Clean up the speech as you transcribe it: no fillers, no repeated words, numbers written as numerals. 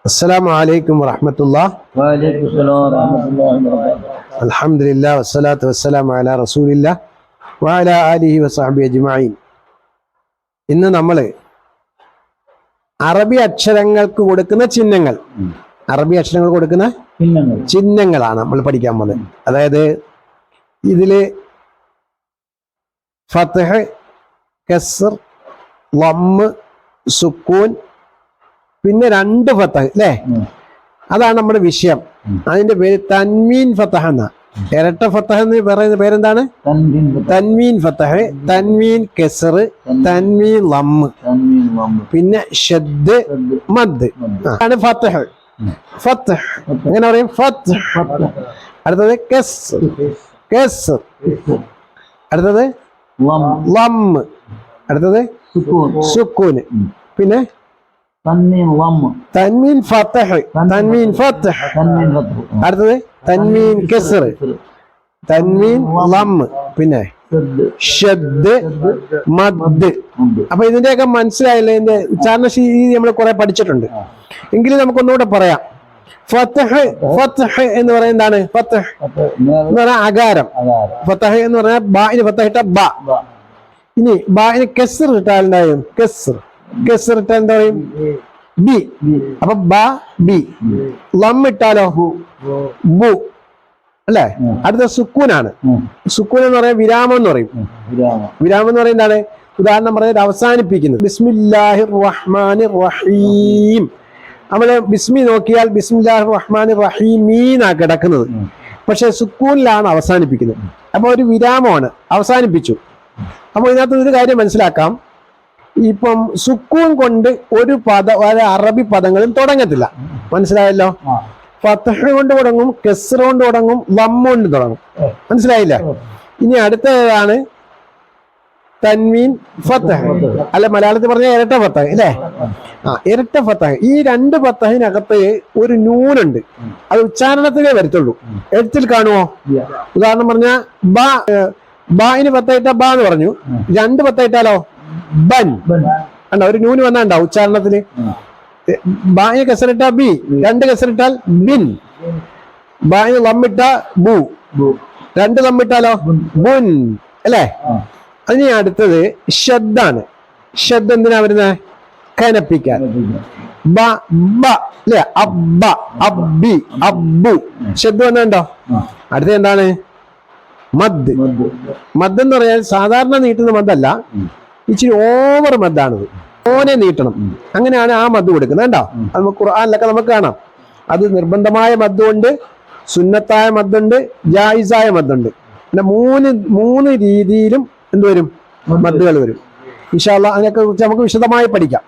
السلام عليكم ورحمة الله. وعليكم السلام ورحمة الله وبركاته. الحمد لله والصلاة والسلام على رسول الله وعلى آله وصحبه أجمعين. ഇന്ന് നമ്മൾ അറബി അക്ഷരങ്ങൾക്ക് കൊടുക്കുന്ന ചിഹ്നങ്ങൾ, അറബി അക്ഷരങ്ങൾ കൊടുക്കുന്ന ചിഹ്നങ്ങളാണ് നമ്മൾ പഠിക്കാൻ പോകുന്നത്. അതായത് ഇതില് ഫത്ഹ്, കസ്ർ, ലമ്മ്, സുക്കൂൻ, പിന്നെ രണ്ട് ഫത്ഹ് അല്ലേ? അതാണ് നമ്മുടെ വിഷയം. അതിന്റെ പേര് തൻവീൻ ഫത്ഹ് എന്ന. ഇരട്ട ഫത്ഹ് എന്ന് പറയുന്ന പേരെന്താണ്? തൻവീൻ ഫത്ഹ്, തൻവീൻ കസ്ർ, തൻവീൻ ലമ്മ്, പിന്നെ ഷദ്, മദ്. ആണ് ഫത്ഹ്. ഫത്ഹ് എങ്ങനെ പറയും? ഫത്ഹ്. അടുത്തത് കസ്ർ, കസ്ർ. അടുത്തത് ലമ്മ്. അടുത്തത് സുക്കൂൻ. പിന്നെ തൻവീൻ ഫത്ഹ്, തൻവീൻ ഫത്ഹ്. അടുത്തത് തൻവീൻ കസ്ർ, തൻവീൻ ലമ്മ്, പിന്നെ ഷദ്, മദ്. അപ്പൊ ഇതിന്റെയൊക്കെ മനസ്സിലായില്ലേ? ഇതിന്റെ ഉച്ചാരണ രീതി നമ്മൾ കുറെ പഠിച്ചിട്ടുണ്ട്. എങ്കിലും നമുക്കൊന്നുകൂടെ പറയാം. ഫത്ഹ്, ഫത്ഹ് എന്ന് പറയുന്നത് എന്താണ്? ഫത്ഹ് എന്ന് പറഞ്ഞാൽ അകാരം. ഫത്ഹ് എന്ന് പറഞ്ഞാൽ ബാഇന് ഫത്ഹ് ഇട്ട ബ. ഇനി ബാഇന് കസ്ർ ഇട്ടാൽ എന്തായും? കസ്ർ. കസ്ർ ഇട്ടാൽ എന്താ പറയും? ബി. അപ്പൊ ബ, ബി. ലം ഇട്ടാലോ? ബു അല്ലേ? അടുത്ത സുക്കൂനാണ്. സുക്കൂൻ എന്ന് പറയാൻ വിരാമം എന്ന് പറയും. വിരാമം എന്ന് പറയുന്നത് എന്താണ്? ഉദാഹരണം പറഞ്ഞത് അവസാനിപ്പിക്കുന്നത്. ബിസ്മില്ലാഹിർ റഹ്മാനിർ റഹീം. നമ്മള് ബിസ്മി നോക്കിയാൽ ബിസ്മില്ലാഹിർ റഹ്മാനിർ റഹീമീനാ കിടക്കുന്നത്. പക്ഷെ സുക്കൂനിലാണ് അവസാനിപ്പിക്കുന്നത്. അപ്പൊ ഒരു വിരാമമാണ്, അവസാനിപ്പിച്ചു. അപ്പൊ ഇതിനകത്ത് ഒരു കാര്യം മനസ്സിലാക്കാം. ഇപ്പം സുക്കൂൻ കൊണ്ട് ഒരു അറബി പദങ്ങളും തുടങ്ങത്തില്ല. മനസ്സിലായല്ലോ? ഫത്ഹ് കൊണ്ട് തുടങ്ങും, കസ്ർ കൊണ്ട് തുടങ്ങും, ലമ്മ കൊണ്ട് തുടങ്ങും. മനസ്സിലായില്ല? ഇനി അടുത്തതാണ് തൻവീൻ ഫത്ഹ്. അല്ല, മലയാളത്തിൽ പറഞ്ഞ ഇരട്ട ഫത്ഹ് അല്ലേ? ഇരട്ട ഫത്ഹ്. ഈ രണ്ട് ഫത്ഹിനകത്ത് ഒരു നൂനുണ്ട്. അത് ഉച്ചാരണത്തിലേ വരത്തുള്ളൂ, എഴുത്തിൽ കാണുമോ? ഉദാഹരണം പറഞ്ഞ ബാഇന് ഫത്ഹ് ഇട്ട ബ എന്ന് പറഞ്ഞു. രണ്ട് ഫത്ഹ് ഇട്ടാലോ? ബൻ. കണ്ടോ? ഒരു നൂന് വന്നാണ്ടോ ഉച്ചാരണത്തിന്? ബായിന് കസറിട്ട ബി, രണ്ട് കസറിട്ടാൽ ബിൻ. ബായിന് ലമ്മിട്ട ബു, രണ്ട് ലമ്മിട്ടാലോ? ബുൻ അല്ലേ? അതിന് അടുത്തത് ഷദ്ദാണ്. ഷദ് എന്തിനാ വരുന്നത്? കനപ്പിക്കാൻ. ബ, ബ അല്ലേ? അബ്ബ, അബ്ബി, അബ്ബു. ഷദ് വന്നുണ്ടോ? അടുത്ത എന്താണ്? മദ്. മദ് എന്ന് പറയാൻ സാധാരണ നീട്ടുന്ന മദല്ല, ഇച്ചിരി ഓവർ മദ്ദാണത്. ഓനെ നീട്ടണം. അങ്ങനെയാണ് ആ മദ് കൊടുക്കുന്നത്. കണ്ടോ? അത് ഖുർആനിലൊക്കെ നമുക്ക് കാണാം. അത് നിർബന്ധമായ മദ്ദുണ്ട്, സുന്നത്തായ മദ്ദുണ്ട്, ജായിസായ മദ്ദുണ്ട്. പിന്നെ മൂന്ന് രീതിയിലും എന്ത് വരും? മദ്ദുകൾ വരും. ഇൻഷാ അല്ലാഹ് അതിനെക്കുറിച്ച് നമുക്ക് വിശദമായി പഠിക്കാം.